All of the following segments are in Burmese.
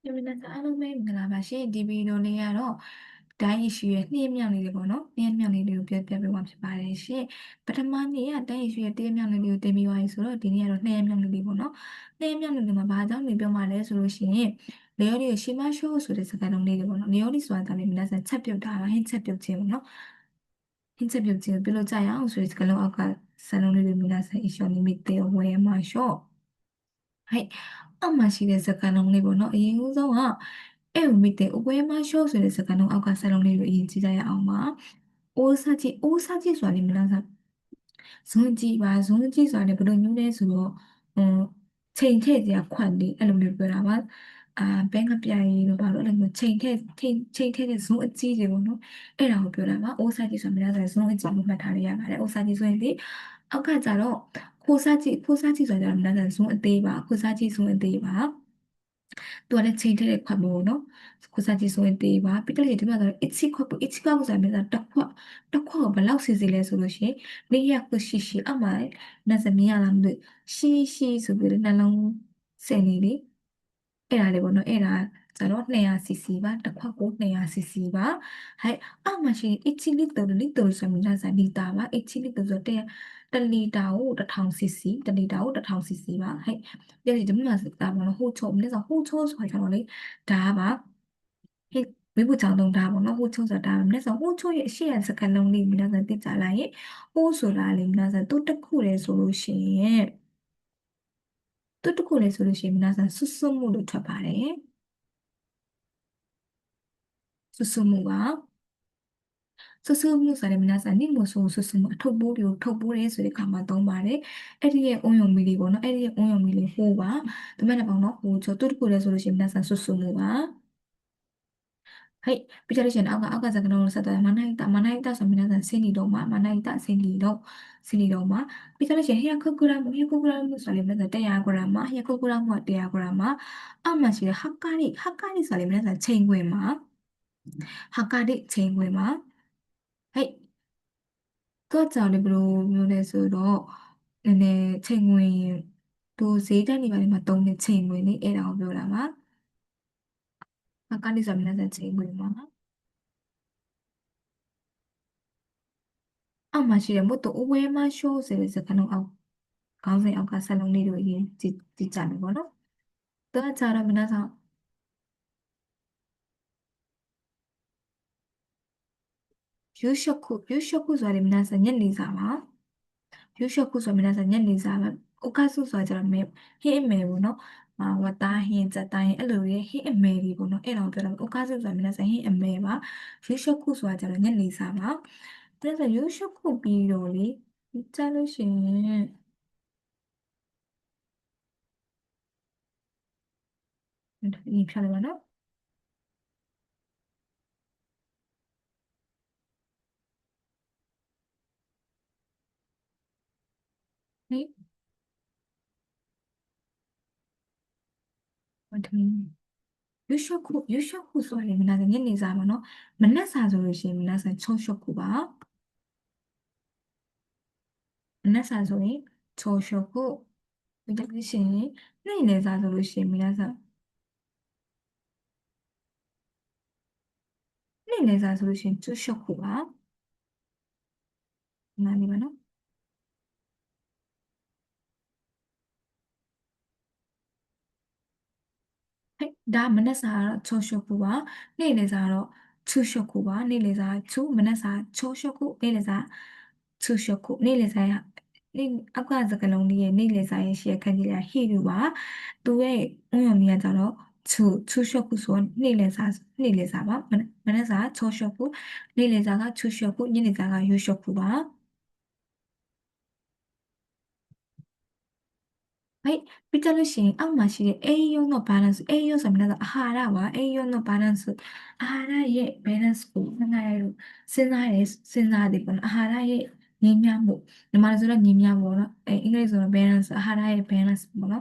ဒီမနက်အားလုံးပဲမင်္ဂလာပါရှင်ဒီဗီဒီယိုလေးကတော့တိုင်းရရှိရဲ့နှင်းမြောင်လေးတွေပေါ့နော်နှင်းမြောင်လေးတွေကိုပြပေးမှာဖြစ်ပါတယ်ရှင်ပထမနေ့ကတိုင်းရရှိရဲ့တင်းမြောင်လေးတွေကိုတင်ပြီးသွားပြီဆိုတော့ဒီနေ့ကတော့နှင်းမြောင်လေးတွေပေါ့နော်နှင်းမြောင်လေးတွေမှာဘာကြောင့်နေပြောမှလဲဆိုလို့ရှိရင်လေယော်ဒီကိုရှီမရှိုးဆိုတဲ့စကားလုံးလေးတွေပေါ့နော်လေယော်ဒီဆိုတာကလည်းမနက်ဆန်ချက်ပြုတ်တာပါဟင်းချက်ပြုတ်ခြင်းပေါ့နော်ဟင်းချက်ပြုတ်ခြင်းကိုပြုလုပ်ကြရအောင်ဆိုတဲ့စကားလုံးအောက်ကစကားလုံးလေးတွေမနက်ဆန်အရှော်နေမိတဲ့ဝဲမှာရှော့はい。အောက်မှာရှိတဲ့စကားလုံးလေးပေါ့နော်အရင်ဦးဆုံးကအဲ့ကိုမိတဲ့အပွဲမှာရှော့ဆိုတဲ့စကားလုံးအောက်ကစကားလုံးလေးကိုအရင်ကြည့်ကြရအောင်ပါအိုးစားကြည့်ဆိုတာလေမလားစားဇွန်ကြည့်ပါဇွန်ကြည့်ဆိုတာလေဘယ်လိုမျိုးလဲဆိုတော့ဟိုချိန်ထည့်စရာခွက်လေးအဲ့လိုမျိုးပြောတာပါဘဲကပြရီလို့ပါတော့အဲ့လိုမျိုးချိန်ထည့်တဲ့ဇွန်အကြီးတွေပေါ့နော်အဲ့ဒါကိုပြောတာပါအိုးစားကြည့်ဆိုတာမလားစားဇွန်အကြီးကိုမှတ်ထားရရပါတယ်အိုးစားကြည့်ဆိုရင်ဒီအောက်ကကြတော့ခိုးစားကြည့်ဆိုတာမလားစားဇွန်အသေးပါခိုးစားကြည့်ဇွန်အသေးပါသူကလည်းချိန်ထည့်တဲ့ခွက်မျိုးနော်ကိုစားကြည့်ဆိုရင်တေးပါပြီးတော့ဒီမှာတော့ itchy ခွက်ပေါ့ itchy ခွက်ဆိုတဲ့မြတ်တစ်ခွက်ကိုဘယ်လောက်စီစီလဲဆိုလို့ရှိရင်လေးရက်ကိုရှိအမှန်နဲ့စမီးရလားမသိရှိဆိုပြီးတော့နှလုံးစင်နေလေအဲ့ဒါလေးပေါ့နော်အဲ့ဒါကျတော့ 200cc ပါတစ်ခွက်ကို 200cc ပါဟဲ့အောက်မှာရှိရင် itchy liter ဆိုမြတ်စာလီတာပါ itchy liter ဆိုတဲ့1လီတာကို 1000cc 1လီတာကို 1000cc ပါဟဲ့ဒီမှာစတာပေါ့နော်ဟိုချုံမြတ်စာဟိုချိုးဆိုကြတော့လေဒါပါဟိဝိဘူချောင်းတုံးတာပေါ့နော်ဟိုချိုးဆိုတာမြတ်စာဟိုချိုးရဲ့အရှိရစကလုံးလေးမြတ်စာသိကြလိုက်ရင်ဟိုဆိုတာလေမြတ်စာသူတစ်ခုလေဆိုလို့ရှိရင်သူတစ်ခုလေဆိုလို့ရှိရင်မြတ်စာဆွတ်မှုလို့ထွက်ပါတယ်ဆွတ်မှုပါဆွတ်မှုဆိုတဲ့မြတ်စာနိမို့ဆိုဆွတ်မှုအထုပ်ပိုးတွေကိုထုတ်ပိုးတယ်ဆိုတဲ့အခါမှာသုံးပါတယ်အဲ့ဒီရဲ့အုံယုံမီလေးပေါ့နော်အဲ့ဒီရဲ့အုံယုံမီလေးဟိုပါဒါမဲ့လည်းပေါ့နော်ဟိုချိုးသူတစ်ခုလေဆိုလို့ရှိရင်မြတ်စာဆွတ်မှုပါはい。ビジュアルシェン、赤坂の里でまな板、そみなさん、セニロマ、まな板、セニロマ。ビジュアルシェン、100グラム、それ皆さん、100グラム、100グラムは100グラム。あんまし、はかり、それ皆さん、チェーングエマ。はかり、チェーングエマ。はい。ก็จะเรียบรู้อยู่ในส่วนในเชิงเวยตัวเสียด้านนี้มาตรงในเชิงเวยนี่เอเราเปล่ามาはかりそみなさん、チェーングエマ。အောက်မှာရှိတဲ့မို့တော့အဝဲမရှိုးဆိုတဲ့စကားလုံးအောက်ခေါင်းစဉ်အောက်ကစလုံးလေးတွေအရင်ကြည့်ကြမယ်ပေါ့နော်။တော့ကြတော့မနက်ဆောင်ယူရှုခုဆိုရင်မနက်ဆောင်ညနေစာပါ။ယူရှုခုဆိုရင်မနက်ဆောင်ညနေစာပါ။အိုကာဆုဆိုကြတော့မဲဟင်းအမဲပေါ့နော်။ဝတ်သားဟင်းစက်တိုင်းအဲ့လိုရဲ့ဟင်းအမဲတွေပေါ့နော်။အဲ့တော့ပြောတော့အိုကာဆုဆိုရင်မနက်ဆောင်ဟင်းအမဲပါ။ယူရှုခုဆိုကြတော့ညနေစာပါ။ဒါဆိုယူရှုခုပြီးတော့လေကြားလို့ရှိရင်ဒီဖြတ်လိုက်ပါနော်။ဟေးဝတ်ထမင်း ရွှေရှော့ခုဆိုရင်မနက်ညနေစာပါနော်မနက်စာဆိုလို့ရှိရင်မနက်စာချုံရှော့ခုပါမနက်စာဆိုရင်ချုံရှော့ခုပြီးတော့ရှင်နေ့လည်စာဆိုလို့ရှိရင်မနက်စာနေ့လည်စာဆိုလို့ရှိရင်ကျူရှော့ခုပါနားနေပါနော်ဟဲ့ဒါမနက်စာကတော့ချုံရှော့ခုပါနေ့လည်စာကတော့ချူရှော့ခုပါနေ့လည်စာချူမနက်စာချိုးရှော့ခုနေ့လည်စာချူရှော့ခုနေ့လည်စာရနေ့အောက်ကစကလုံးလေးရဲ့နေ့လည်စာရဲ့ရှေ့ခန်းကြီးလေးဟီလူပါသူရဲ့ဥယျာဉ်ကြီးကကြတော့ချူရှော့ခုဆိုနေ့လည်စာပါမနက်စာချိုးရှော့ခုနေ့လည်စာကချူရှော့ခုညနေစာကယူရှော့ခုပါ はい。ビタルシン、あんましで栄養のバランス。栄養素は皆さん、アハラは栄養のバランス。アハラへバランスを考える。セナです。セナで、このアハラへニミャモ。まずはニミャモの、イングリッシュのバランス。アハラへバランスもの。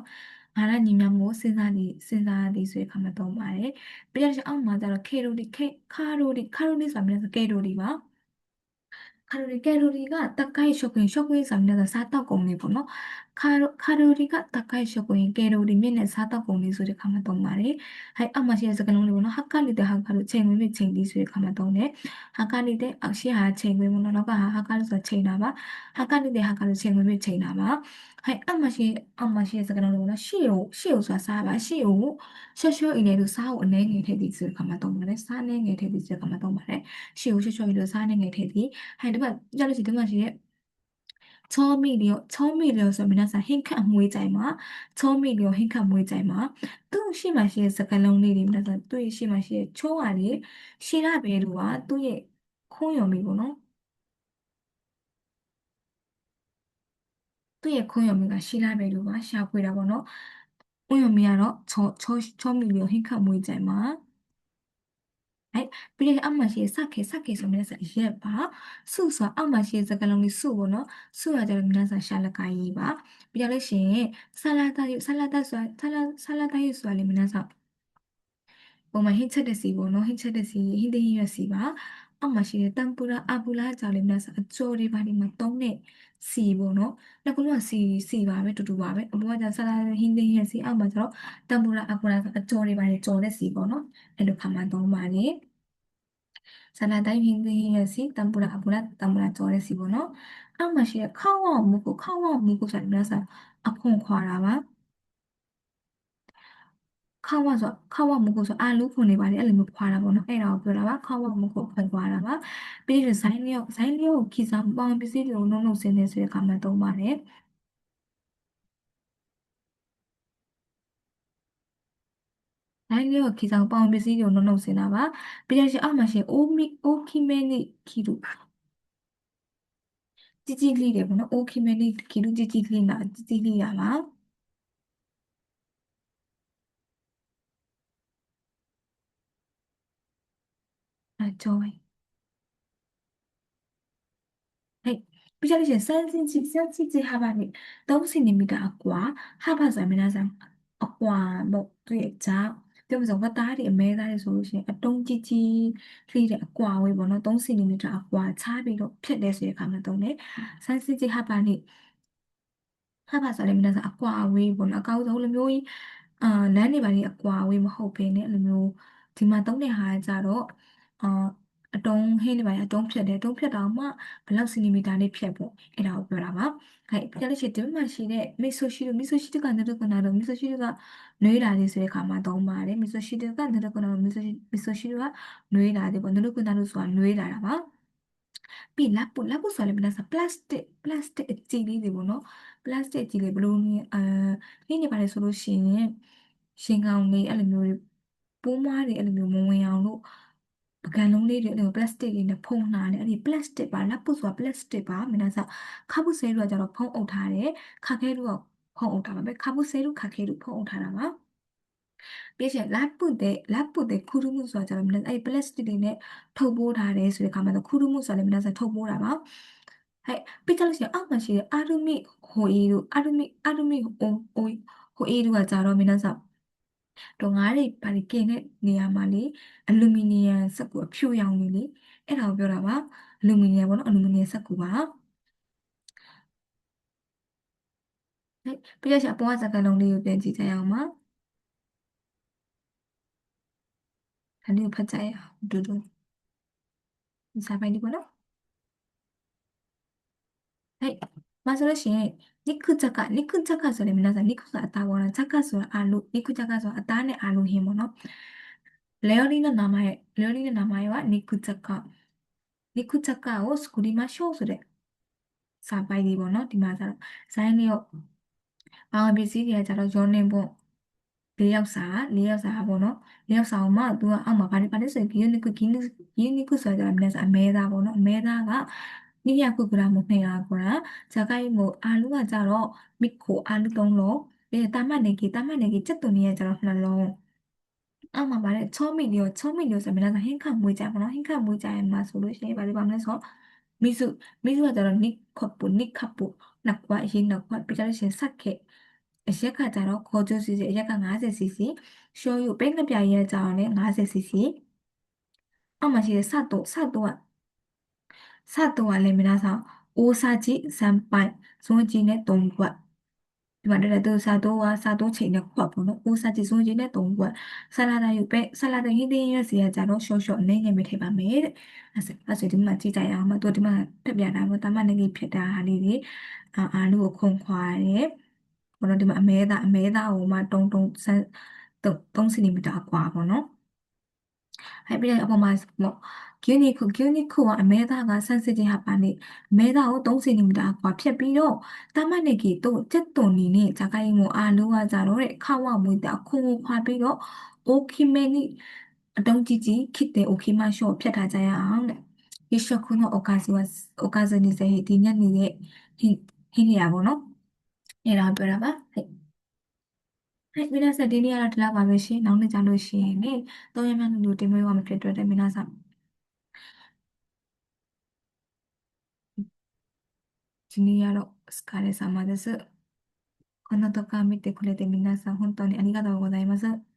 アハラニミャモ、セナで、そういうかまとまれ。ビタルシン、あんまだら、カロリーさ、皆さん、カロリーはカロリーが高い食品さ、皆さん、サーターコンビーフの。ခါရိုရီကတက္ကိုက်ရှုပ်ကိုရင်ကယ်လိုရီမြင့်တဲ့စားတောက်ကုန်လေးဆိုတဲ့ခါမှာသုံးပါတယ်။ဟဲ့အောက်မှာရှိတဲ့စကားလုံးလေးပေါ့နော်ဟာကလိတဲ့ဟာကလို့ချိန်ဝင်မြင့်ချိန်ဒီဆိုတဲ့ခါမှာသုံးတယ်ဟာကလိတဲ့အောက်ရှိဟာချိန်ဝင်ပေါ့နော်နောက်ကဟာကလို့ဆိုတာချိန်တာပါဟာကလိတဲ့ဟာကလို့ချိန်ဝင်မြင့်ချိန်တာပါဟဲ့အောက်မှာရှိတဲ့စကားလုံးလေးပေါ့နော်ရှေ့ကိုဆိုတာစားပါရှေ့ကိုရှော့ရှော့အီလေလို့စားကိုအနှဲငယ်ထည့်သည်ဆိုတဲ့ခါမှာသုံးပါတယ်စားအနှဲငယ်ထည့်သည်ဆိုတဲ့ခါမှာသုံးပါတယ်ရှေ့ကိုရှော့ရှော့အီလို့စားအနှဲငယ်ထည့်သည်ဟဲ့ဒီဘက်ကြောက်လို့ရှိရင်ဒီမှာရှိတဲ့처음이요 처음이요ဆိုတော့皆さんဟင်းခတ်အမွေးကြိုင်မှာ처음이요ဟင်းခတ်အမွေးကြိုင်မှာသူ့ရှိမှရှိတဲ့စကားလုံးလေးတွေ皆さんသူ့ရဲ့ရှိမှရှိတဲ့ချိုးရလေးလို့ပါသူ့ရဲ့ခွန်းရုံမိကရှိလာပဲလို့ပါရှာဖွေတာပေါ့နော်ဥယျာဉ်မီကတော့처음이요ဟင်းခတ်အမွေးကြိုင်မှာအဲ့ပြီးတဲ့အောက်မှာရှိတဲ့စက်ခေစက်ခေဆိုမြဲစအရက်ပါစုဆိုအောက်မှာရှိတဲ့စကားလုံးလေးစုပေါ့နော်စုရကြတယ်မြဲစားရှာလကာကြီးပါပြီးတော့လို့ရှိရင်ဆလာတာဆိုတာလေပုံမှန်ဟင်းချက်တဲ့စီပေါ့နော်ဟင်းချက်တဲ့စီဟင်းသဟင်းရွက်စီပါအောက်မှာရှိတဲ့တမ်ပူရာအပူလာကြော်လေးမြဲစားအကြောတွေပါဒီမှာတုံးတဲ့စီပေါ့နော်နောက်ကတော့စီပါပဲတူတူပါပဲအပေါ်ကကျဆလာဟင်းသဟင်းရွက်စီအောက်မှာကျတော့တမ်ပူရာအပူလာဆလာတိုင်းဟင်းသဟင်းရွက်စီတမ်ပူရာအပူလာတမ်ပူလာကြော်တဲ့စီပေါ့နော်အောက်မှာရှိတဲ့ခေါင်းဝါမူကိုခေါင်းဝါမူကိုဆိုတာမြဲစားအခွန်ခွာတာပါခေါင်းဝါမူကိုဆိုအာလူးခွန်တွေပါတယ်အဲ့လိုမျိုးခွာတာပေါ့နော်အဲ့ဒါကိုပြောတာပါခေါင်းဝါမူကိုခွန်ခွာတာပါပြီးရင်ဇိုင်းလျော့ဇိုင်းလျော့ကိုခီဆောင်ပေါင်ပစ္စည်းတွေကိုနှုတ်နှုတ်ဆင်းနေဆိုတဲ့ခါမှသုံးပါတယ်ဇိုင်းလျော့ခီဆောင်ပေါင်ပစ္စည်းတွေကိုနှုတ်နှုတ်ဆင်းတာပါပြီးရင်အောက်မှာရှိတဲ့အိုခိမဲနိခီလူ찌찌리래구나. 오키메니 기루 찌찌리나. 아, 좋아요. Hey, bây giờ thì sensitive 하바니 동생입니다. aqua 하바 자미나상 aqua 뭐 tuyệt cha 좀 giống cái tai thì mẹ ta thì số sẽ đông chi chi khi để aqua với bọn nó 동생입니다. aqua cha bị độဖြစ်တယ်ဆိုတဲ့အခါမှာတုံးတယ် sensitive 하바니 하바 자미나상 aqua ဝေးပေါ့နော်အကောင်းဆုံးလိုမျိုးကြီးလမ်းတွေပါနေအကွာဝေးမဟုတ်ဘဲနဲ့လိုမျိုးဒီမှာတုံးတဲ့ဟာကကြတော့အာအတုံးဟင်းတွေပါအတုံးဖြတ်တယ်အတုံးဖြတ်တော့မှဘယ်လောက်စင်တီမီတာလေးဖြတ်ပေါ့အဲ့ဒါကိုပြောတာပါဟဲ့ပြလို့ရှိရင်ဒီမှာရှိတဲ့မီဆိုရှိတုကနရုကနာတော့မီဆိုရှိတုကနွေးလာလေးဆိုတဲ့ခါမှာသုံးပါတယ်မီဆိုရှိတုကနရုကနာမီဆိုရှိတုကနွေးလာတယ်ပေါ့နရုကနာလို့ဆိုတာနွေးလာတာပါပြီးလက်ပုဆိုလည်းမလားပလတ်စတစ်အကြည့်လေးတွေပေါ့နော်ပလတ်စတစ်အကြည့်လေးဘလို့ဟင်းနေပါလေဆိုလို့ရှိရင်ရှင်ကောင်လေးအဲ့လိုမျိုးပိုးမွားတွေအဲ့လိုမျိုးမဝင်အောင်လို့ပကံလုံးလေးတွေအဲ့လိုပလတ်စတစ်လေးနဲ့ဖုံးထားတယ်အဲ့ဒီပလတ်စတစ်ပါလက်ပုဆိုတာပလတ်စတစ်ပါမင်းစားခါပုဆဲလို့ကကြတော့ဖုံးအုပ်ထားတယ်ခါခဲလို့ကဖုံးအုပ်ထားပါပဲခါပုဆဲလို့ခါခဲလို့ဖုံးအုပ်ထားတာပါပြီးရင်လက်ပုတ်တဲ့ခူရုမှုဆိုတာကြတော့အဲ့ပလတ်စတစ်တွေနဲ့ထုတ်ပိုးထားတယ်ဆိုတဲ့ခါမှာတော့ခူရုမှုဆိုတာလည်းမင်းစားထုတ်ပိုးတာပါဟဲ့ပြီးကြလို့ရှိရင်အောက်မှာရှိတဲ့အာရုမိဟိုအီတို့အာရုမိဟိုအီတို့ကကြတော့မင်းစားတော့ငါးတွေပါလေကင်တဲ့နေရာမှာလေအလူမီနီယံစက်ကူအဖြူရောင်နေလေအဲ့ဒါကိုပြောတာပါအလူမီနီယံပေါ့နော်အလူမီနီယံစက်ကူပါဟဲ့ပြီးရရှင်အပေါ်ကစကားလုံးလေးကိုပြန်ကြည့်ကြရအောင်ပါဒါလေးကိုဖတ်ကြရအောင်ဒူဒူစာပိုင်းဒီပေါ့နော်ဟဲ့မဆိုလို့ရှိရင်니크 자카ဆိုရင်皆さん니크ဆိုတာအသားပေါ့နော်자카ဆိုတာအာလူ니크 자카ဆိုတာအသားနဲ့အာလူဟင်းပေါ့နော်레오리의 나마에 니크 자카 니크 자카를 스쿠리마쇼ဆိုတဲ့စာပိုက်လေးပေါ့နော်ဒီမှာကျတော့ဇိုင်းလေးရောဘာပစ္စည်းတွေကကျတော့ရောနေပေါ့၄ယောက်စာပေါ့နော်၄ယောက်စာကိုမှသူကအောက်မှာဘာလဲဆိုရင်ဂီယူနီကုဆိုတာကျတော့မြတ်အမဲသားပေါ့နော်အမဲသားက200 200 자가이 뭐 알루가 짜러 믿고 알루 동로 예 따마내기 쨌더니 짜러 흘러 아마 말해 처음이요 서면은 행카 모이자구나 행카 모이자의 맛으로 말이 하면서 미수가 저런 니카뿌 낙과 흰 낙과 삐자르신 사케 시작하 자로 거주시지 약간 50cc 쇼유 뺑그 뼈에 자원에 50cc 아마시 사도와 레미나사 오사지 3발 소지네 동과 ဒီမှာလည်းသူစားတော့ချိန်နဲ့ခွက်ပေါ့နော်။စားကြည့်ဆုံးချိန်နဲ့3 ခွက်ဆလာဒါယူပဲဆလာဒါဟင်းသီးရွက်စီကကြတော့ရှော့အနေငယ်ပဲထည့်ပါမယ်တဲ့။အဲ့ဆိုဒီမှာကြည့်ကြရအောင်မသူဒီမှာပြပြတာပေါ့တာမနေကြီးဖြစ်တာဟာလေးတွေအာလူကိုခုန်ခွာတယ်။ဘောနော်ဒီမှာအမဲသားကိုမှ3 စင်တီမီတာအကွာပေါ့နော်။还别人အပေါ်မှာပေါ့ဂယူနီခုကအမဲသားကဆန်းစစ်ခြင်းဟာပါနေအမဲသားကို3 စင်တီမီတာကွာဖြတ်ပြီးတော့တာမန်နေကီတို့ကျက်သွန်နေနဲ့ဂျာကိုင်းမိုအာလိုကကြတော့တဲ့ခဝမွေတာခုံကိုခွာပြီးတော့โอเคမဲနီအတုံးကြီးကြီးခစ်တဲ့โอเคမရှော့ဖြတ်ထားကြရအောင်တဲ့ဒီရှော့ခုနโอกาสနေစေဒီညနေရဲ့ဟင်းနေရပါတော့အဲ့ဒါပြောတာပါはい、皆さん、ディニアラテラバベシ、ナオネジャロシエに、どうやらのルーティンも読むけど、皆さん、ジュニアロ、お疲れ様です。この動画を見てくれて皆さん、本当にありがとうございます。